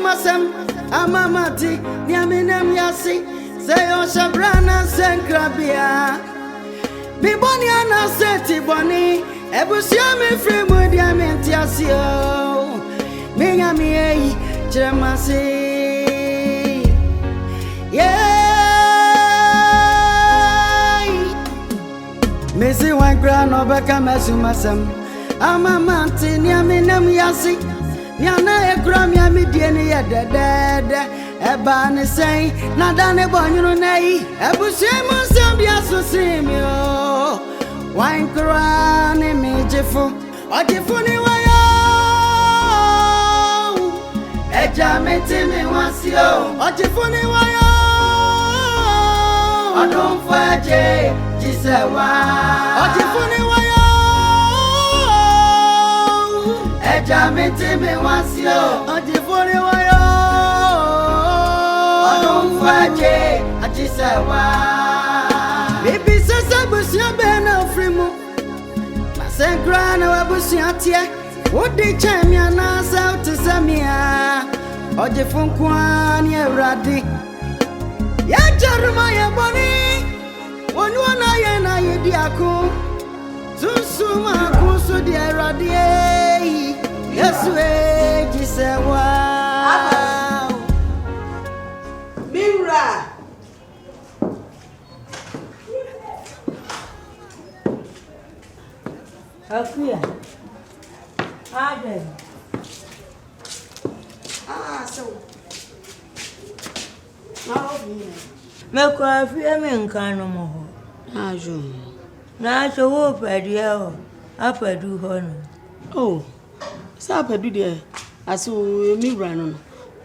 masem amamati niaminem yasi say o shabrana senkrabia mi boni ana seti boni ebusia me free mu diamenti asio me nyame yi chemasi Missy one grand over Kamasumasam. Amamanti, Niaminam Yasi, Niana, a grammy, Midiania, dead, a ban is saying, Nadane Bonino Nay, a Busemo Zambia Sosimio, wine crown, a major for Ogyefo ni wayo, a jamete me once yo, Ogyefo ni wayo, I don't fight. Ogyefo ni wayo eja mete me wasio Ogyefo ni wayo odon faje ajisewa bibi sasa busia be na frimu masenkra na wabusia tie wodi chamia na south samia Ogyefo nkwa ni Ewrade ya jaruma ya boni Onu na ye na ye diako Susuma kuso di Ewrade Yesu jisewa Mira Akuya Ade so Me kwa fie me nkan no mo Ajo. Na so wo padi o. Apadu ho no. Oh. Sa apadu de. Aso mi bra no.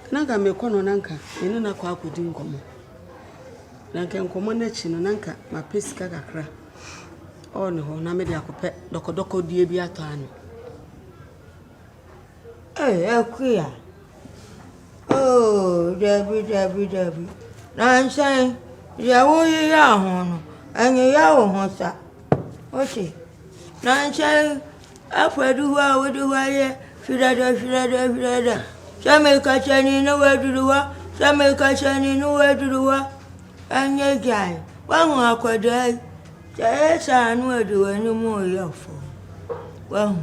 Nanka me kono nanka. Ene na kwa akodi nkomo. Nanka nkomo na chi no nanka ma pesika kakra. O ne ho na me de akopɛ dokodoko die bi ato ano. Akuya. Oh, Debbie. Na nsan ya wo ya ho no. Anya ya wo ho sa. Oche. Na nche afadu wa woduwa ye firada. Chame ka chani no waduwa. Chame ka chani no waduwa. Anya gai. Wa ho akwada. Che sa no waduwa ni mo yofo. Wa ho.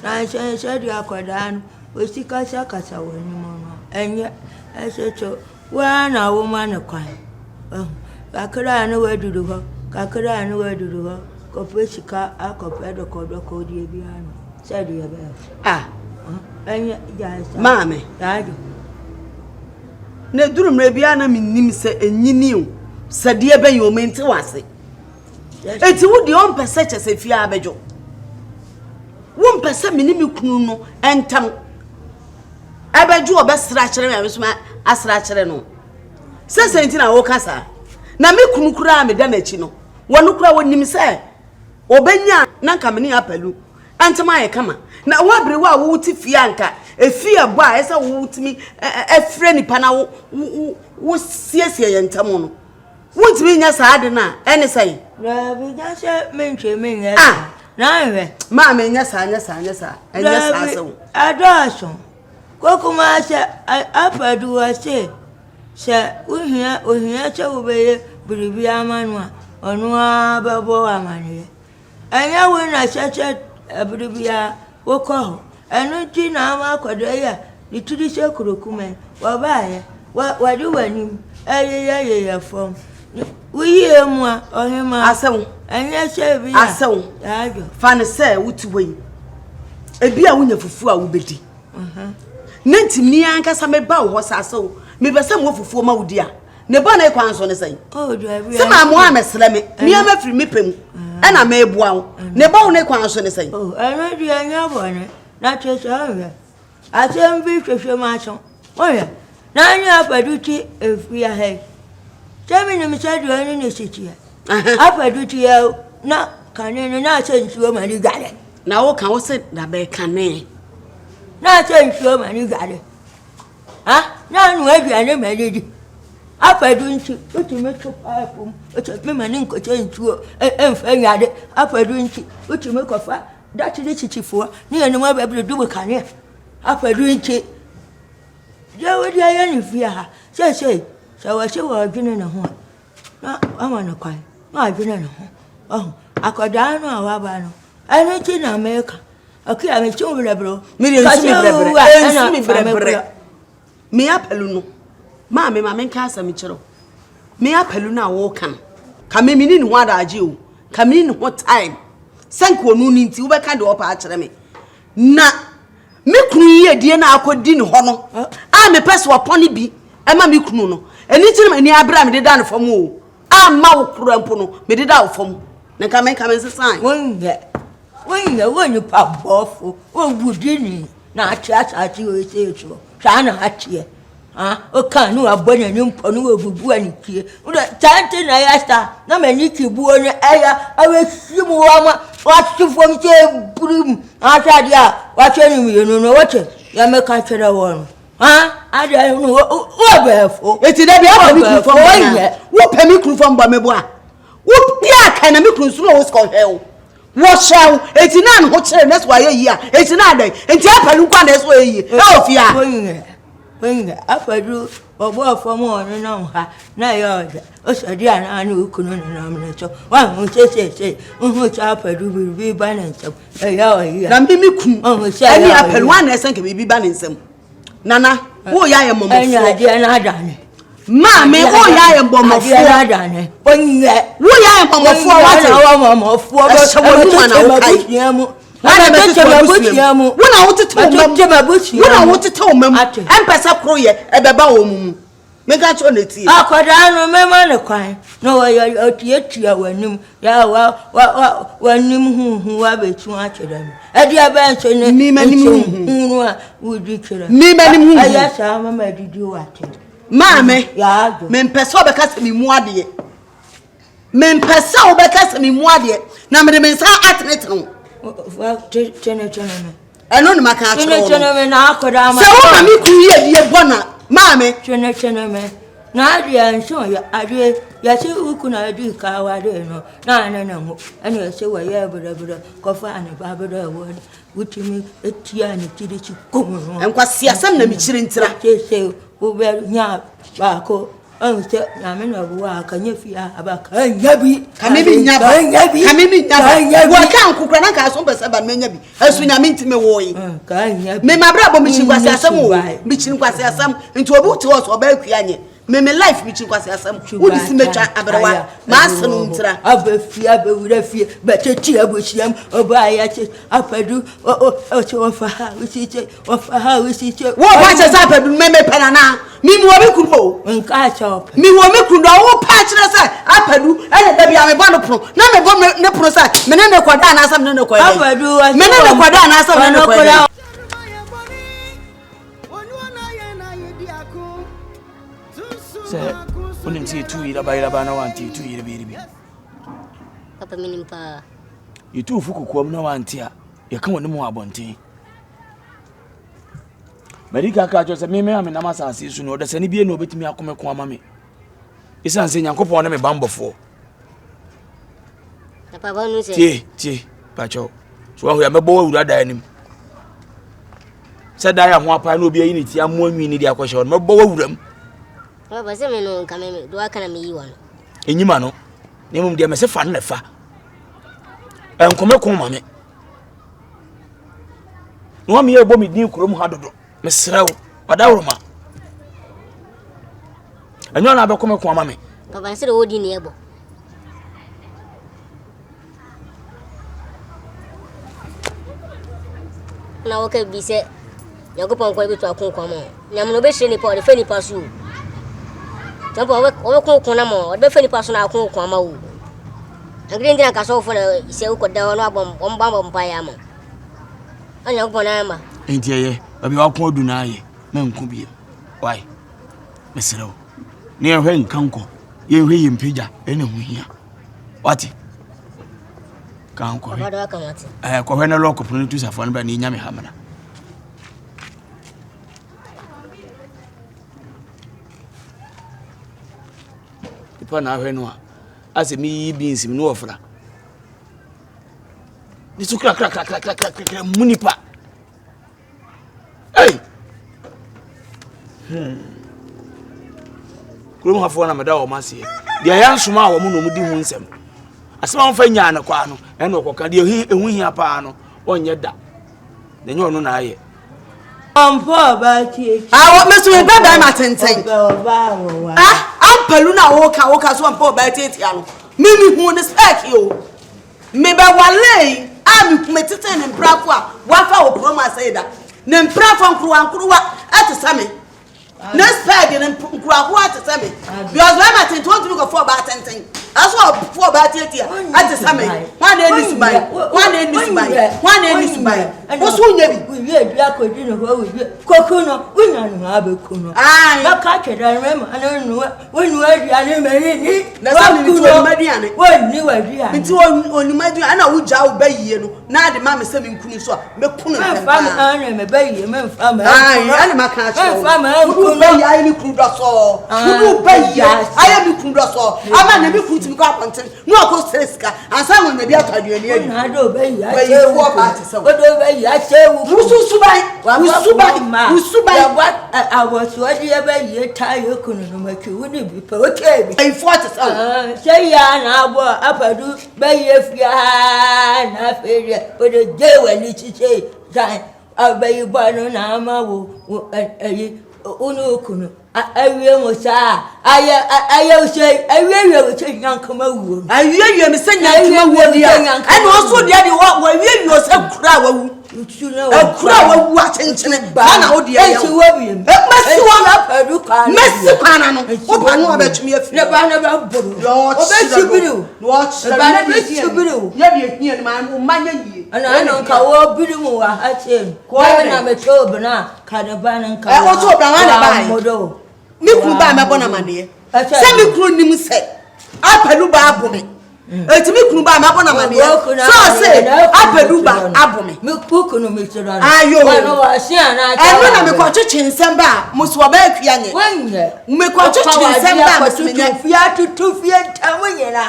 Na nche se di akwada no. Osika kasa wani mo no. Anya esecho wa na wo ma ne kwan. Kakra no waduwa. Kakra no wadudu ho kopesika akopɛ dɔkɔdɔkɔ die bi ano sɛ de yɛ bɛ anya jaisa maame yaado ne durumre bia na minnim sɛ enyini o sɛ de bɛ yɛ o mente wase eti wo de on pɛsɛ kyɛsɛ fie abɛdwo wo mpɛsɛ minnim kunu no entam abɛdwo obɛsra kyerɛ me abɛsoma asra kyerɛ no sɛ sɛ ntina wo kasa na me kunu kura me da na chi no wonu kura wonim se obenya na nka me ne apalu antema ye kama na wabere wa wo ti fie anka efie bo a ese wo timi efre nipa na wo siesie ye ntam no wontimi nya saade na ene sai na bi ga se mentwe menye na hwe ma me nya sa enya sa so adoso kokuma se apadu wa se ohia che wo be biribi amanu a onu ababo amane enya we na cheche biribi a wokọ enu ti na ma kodo ya litudi se kurokume wa baaye wa di wani ye fom wi emu a ohima asewo enya se bi asewo ajo fa ne se wutuwe ebi a wunya fufu a wobedi nanti mi anka sa me ba wo sa asewo me be se mo fufu ma wudi a ne ba na kwan so ne sai oh do abi se ma mo amesle me mi amafiri me pem e na me ebua wo ne ba wo ne kwan so ne sai oh eno di anya bo ne na cheche ahwe atem bi hwehwe ma so oya na anya apaduti efia he temi ni misadu ani ne sitia apaduti ya na kanene na chenchuo ma ni gale na wo kan wo se na be kanene na chenchuo ma ni gale na nu aduane ma dedi apadunchi utumecho papo me mani nkoche ntuo emfa nyade apadunchi utumekofa dati de chichifo ni ene ma bebere dubu kane apadunchi ya we dia ya ni fia say so we say we adwene ne ho na ama ne kwai na adwene ne ho akoda no awaba no ene ti na America okay me chum brebro me dey nsu me brebre me apelu no ma me nka asam kiro me apelu na wo kan ka me ni ho adaje o ka me ni ho time sanko nu ni nti wo be ka de opa a kire me na me kunu ye die na akodi ni ho no a me pese opone bi e ma me kunu no eni ti ni abra me de da no fam o a ma wo kura mpo no me de da wo fam na ka me sesan wonye pa bofo wo budini na ati o etecho sha na atie o kan nu abona ni mpo nu obubu ani tie o tante na ya sta na mani kibu oni aya awesimu wa ma watufo mche burum atade a watwe ni mi no wote ya meka twere won ade nu o befo eti da bia pa mi kru fo wo pa mi kru fo mba mebo a wo bia kan na mi kru so wo sko hwe wo shaw eti na ho kire na so aye yi a eti na dan enti apalu kwa na so aye e ofia wenga afadu obo afomo onu na ha na ya o so dia na anu ukunu na na cho wa hu se hu cha afadu bi ba na nsam e ya o yi na mi kun ani apalu wa na esan ke bi ba na nsam nana wo ya ye momofo anya dia na adane ma me wo ya ye momofo adane onye wo ya ye momofo wa te wa momofo ba so wo nu na wo kai Wana betema buchiamu wona wotete wo mem empesa kroye ebeba wo mum mega cho na tie akoda no mema ne kwan no wa otietia wanim ya wanim hu wa betu akedam edi aba nso ne hu a wudi kira manim hu aya sa mama didi wate maame ya mempesa obeka se mi mu ade mempesa obeka se mi mu ade na me mensa atnet no chene eno ni maka acho chene me na akoda ma se wo ma mi kuru ye die bona maame chene me na ade nso ya se uku na adi ka wa de no na mo ene se wa ye bra kofa ane ba bra wo wutimi etia ne tiri chi komo enkwa siasam na mi chiri ntira se wo be nya ba ko se na me na wo aka nya fia abaka nya bi kame mi nya wo kan kukura na ka so besa ba me nya bi asu nya mi ntime wo yi ka nya me mabra bo mi chi kwase asam o mi chi kwase asam nti obi uti wo so ba akua nye me life mi chi kwase asam wo di si metwa abrewa ma asenu ntira abafia bewura fie beteti abosiam oba ya che apadu o che wo fa ha wisi che wo ba che sa apadu me penana mi mo bi kuro nka cha mi wo me kuro wo pa kire se apadu ene da bia me bo no pro na me bo ne pro se me ne kwada na asam ne kwada apadu me ne kwada na asam ne kwada se unim ti 2 year ba na wanti 2 year bi papa minim pa yitu fuku kwam na wanti a ye kan wonim abonten Marika ka cho se me ame na masase su no da sani bie no betimi akome ko ama me isan se nyankopon na me bambofo papa ba nu se tie pa cho so ahu ya mebo wura da anim se da ya ho apa na obi ayi ni ti amo anwi ni dia kwhye no mebo wuram papa se me no nka me do aka na me yi wa no enyima no ne mum dia me se fa na fa enkome ko ma me no me ye bo me din kurom ha dodo mesrew wadawroma enyo na abekome ko ama me papa se do di ne ebo na woka bi se yakopon ko betu akonkwa mo nyam no be hye ni pa o de fani pa so tampo o ko na mo o de fani pa so na akonkwa ma wo agre ndina ka so fo na se ko da no abom bam pa ya mo anya ko na ma enti ye abi wa ko du na ye na nku bi why mesrew ne ehwe nkanko ye ehwe yimpija ene hu hia wati kanko papa do aka wati ko hwe na loko punu tu safo na ba ni nyame hamana ipa na hwe no a ase mi beans mi no ofra ni su kra munipa hey Kuro hafo na meda o mase. De ya nsoma a wo mu no mu di hu nsem. Asema on fa nya na kwa no, e no koka de ehu hia pa no, onye da. Na nye ono na aye. Ampo ba tie. Ah, mesu e baba ma tenten. Ah, ampalu na woka so ampo ba tie tie ano. Mimi hu ne spec yo. Me ba wale, ami kumetete ne mprafo a wafa wo promise da. Ne mprafo nkruwa atesame. Next peg in Nkruwa to semi. Because when I think want to look for about 10 things. That's what for about 8 years. At the semi. One day needs to buy. One day needs to buy. One day needs to buy. What's who you we hear black with dinner where we get cocono. We don't have a cono. Ah, not catch it. I remember. I don't know when you had your name. That's how you do Median. Well, new idea. It's only Median. I know which I'll pay you. Now the mamma is 7 Kuniswa. Mekuna family. Baby, men family. I am a catch. I am Kudaso. Kudu Bay. I am Kudaso. I'm a never put me up until no Costeska. And someone may be out of your name. I don't obey. I say, what obey. I say, Subai. What I was ready about your tire couldn't make you wouldn't be okay. I fought it. Say, I will up a do by if you are failure, but a day when you say, I'll buy you by no nama. Uno, I will say, I say, I will say, young come over. I will say, and also the other one where you yourself crowd. You know, a crowd watching Banana, oh dear, you will be. Messi, what I know about me, if never about watch the banana, you man, money, and I don't call Bodom. I say, quite I'm a trouble now, Cadaban and also Banana. Mikuba my bonamani. Semi crooning said, Apeluba abome. It's me Kuba my bonamani. So I said, Apeluba abome. Milkuno, Mr. Ayo, I when I'm a coach in Samba, Muswabek Yanni. When me coach in Samba, Fiat to 2 feet, Tawina.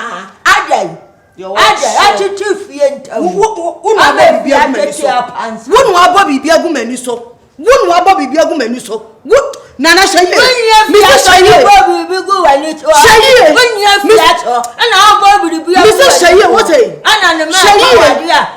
I did 2 feet. Who be a woman, so. Wouldn't Bobby be a woman, so. What? Nana say you. Bobby will go and it's all. When you have flat, and our Bobby will be a say what a. And the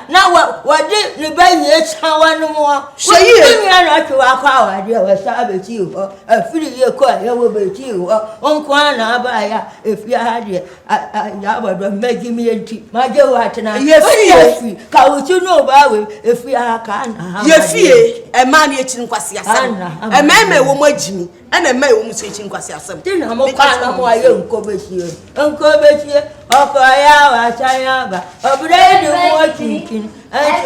now what did the baby one more? Say you are not to our car, idea was savage you, a 3-year quiet, I will be you, on Kwana buyer, if you had it. I would make me a tea. My dear, what and I, yes, how would you know about it if we are can? Yes, a man yet in Quasia, a man may woman. And a man who says in Quasia. Then I'm a kind of my own Kobi here. Uncle Betty, Okaya, Chayaba, a bread of thinking, and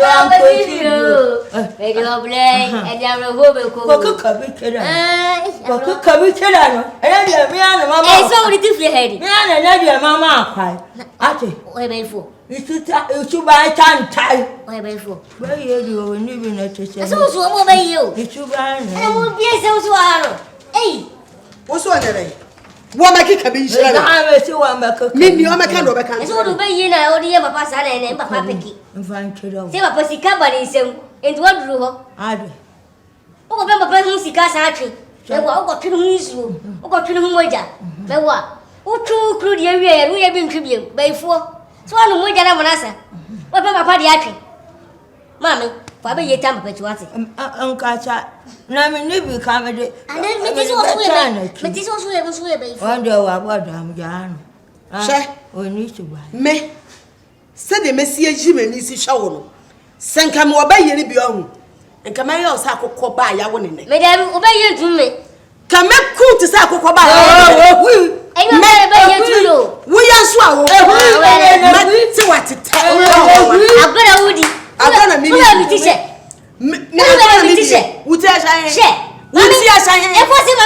you. Maybe you'll blame, and you're a woman cook a bit. Cook a bit, and you're a mamma. So little head. And you're mamma cried. Ati, where may for? You should buy time time. Where may for? Where you living at it? So, what about you? You should buy. I will be so. Hey, what's one day? What make it be? I'm a 2 maybe I'm a kind of a kind. So, obey you now, only ever pass an end, Papa Picky. Say, a pussy company, so, into what drew? I do. Oh, remember, Pussy Cassatri. They were got to lose you. Oh, got to the Moja. They were. Oh, 2 crude area, we have been tribute by 4. So, I know more than I'm an answer. What about my party? Mammy, Papa, you tell me what you want. Uncle, now me live comedy. And then it is also wonder what I'm young. We need to buy. Me said the Messiah Jim and Lissy Shaw. Send come obey you beyond. And come I also have to buy your one in it. Madame, obey you to me. Come make cool to Sako Koba. I know we are swallow. What to tell you? I've got a woody. I've got a minute. Would I share? If was it,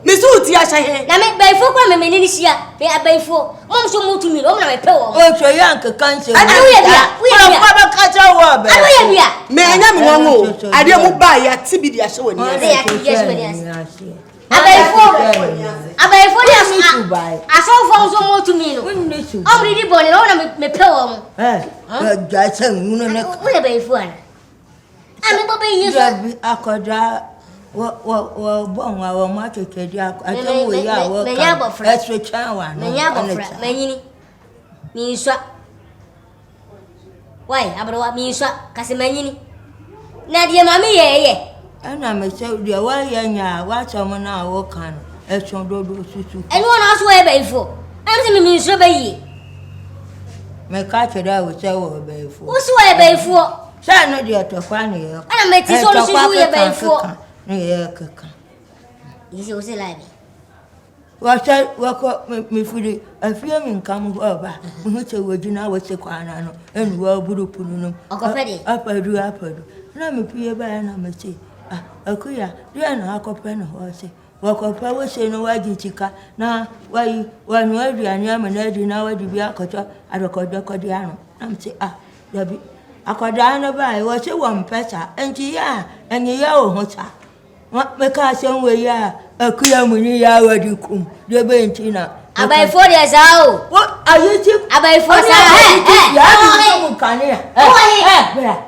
Miss Utia, I make by 4 women in Indonesia. They are by 4. Mom, so move to me, over my power. Oh, so young, cancer. I know we are catch our word. I know may I know. I don't buy a Tibia show. I buy. I saw so more to me. Already born on my poem. Jackson, you know, I'm a baby. I could bon wa ma keke dia atem we ya wo ka extra chan wa no manyini mi swa why abrowa mi swa kasi manyini na die mama ye ana me se dia wa ya nya wa chom na wo kan echon dodo susu enu na so e be ifo am se mi swa be yi me ka cheda wo se wo be ifo wo so e be ifo sa no dia to kwa ne yo ana me ti so susu ye be ifo ne ye kaka yisi wo se live Washa wako mifudi afia minkamu oba muche wojina wose kwana no enu wa buru punu no akopede apadu na mepie ba na meche akuya dia na akope no wose wakopa wose no waji chika na wai wanu aduane amanadi na wadi bia akoto adokodokodi ano na mche dabi akoda no ba wose wompesa enti ya enye ya ohocha meka senwe ya akuya muni ya wadi kum de bentina abai for the sao what are you tip abai for sa ya mu kania bra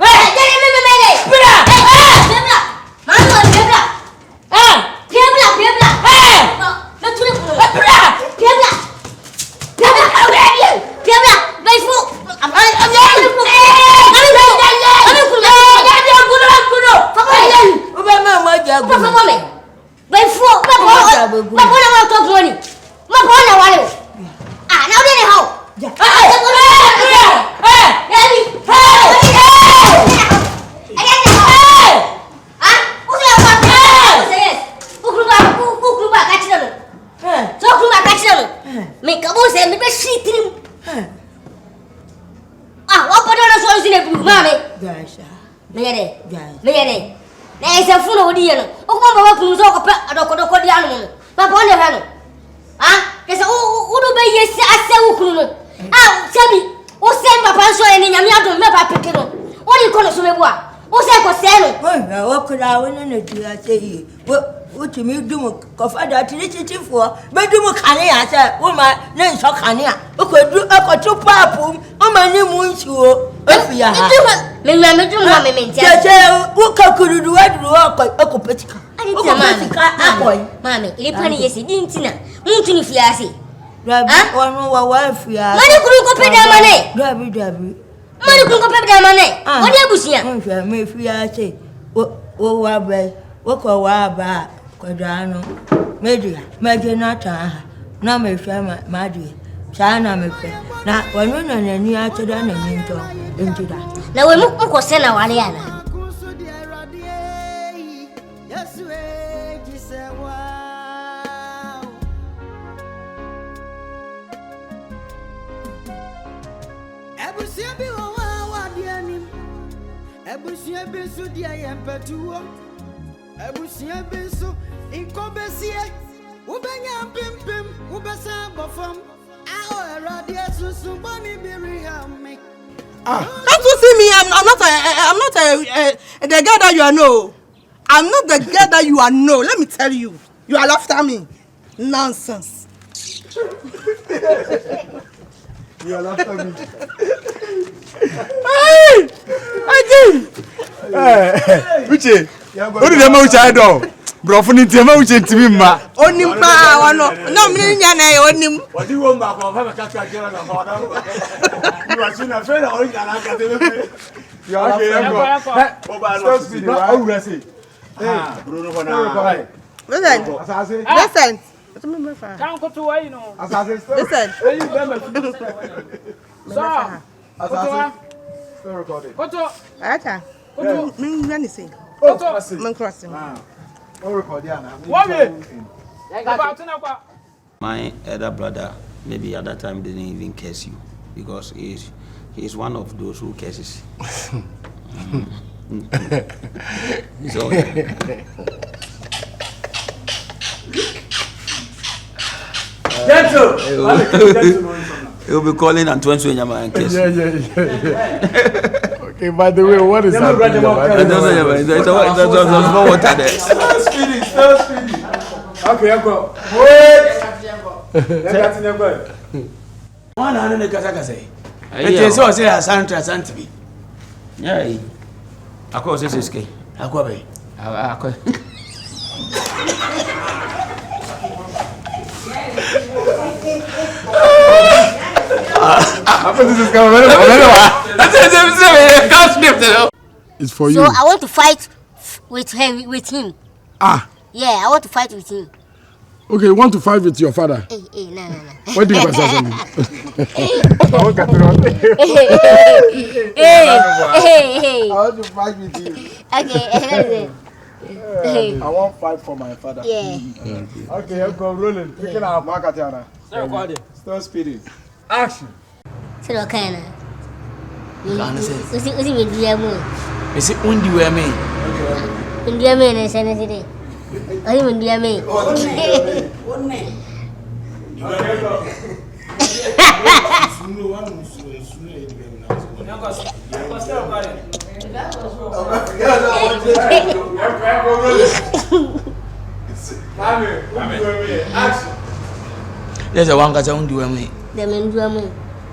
What me do kofada tirichi for bedum kania say woman na nso kania okodu akotu papu o mani mu nsuo afia ha me nwa me mentia je wo kakurudu waduru akopetika akoy mama ile pani yesi dintina muntu ni fiase rabi wonu wa afia mani kuru ko peda mane dabi mani kuru ko peda mane odi abusia mfia me fiase wo wa be wo ko wa ba Kodano media na ta na me hwa madi sa na me pe na wonu na nani ateda na nyinto entida na we mu nkose na wale ana ebusia bi wa de anim ebusia bi su dia yempetuo ebusia bi su inkobesie ubenya pimpim ubesa bofam aho erade asusu boni birihame Can't you see me? I'm not the girl that you are. No, I'm not the girl that you are. No, let me tell you. You are after me. Nonsense. You are after me. Hey, Uche, what did the mocha do? Brofuni tema uche ntimi ma. Onim pa wano. No, me nya na e onim. What do you want back? Have a kaka kira na hoda. You are seen a friend or you are not. You are okay. Oba speed. How we say? Hey, Bruno Hwan. Listen. Can't go to where you know. Listen. So, Still recording. Koto. Ata. Koto. Me nya say. Koto. Man crossing. Oh, record now. My elder brother, maybe at that time, didn't even curse you because he's one of those who curses. So, he'll be calling Antoine Sunyama and curse. Yeah. Okay, by the way, what is happening? There's no water there. Still speeding. Okay, Uncle. Wait. Let's go. One hand in the Kazakase. It is also a Santa be. Yeah, I call this is gay. Aquabe. This is coming. It's for you. So I want to fight with him. Ah. Yeah, I want to fight with him. Okay, you want to fight with your father? No. What do you say? I want to fight with you. Okay. I want to fight for my father. Yeah. Okay, I'm going rolling. Picking our market here. Stop speeding. Action. So what kind of? Is it undi where me? India me and Senate. I am India me. There's a one got undi where me. The men do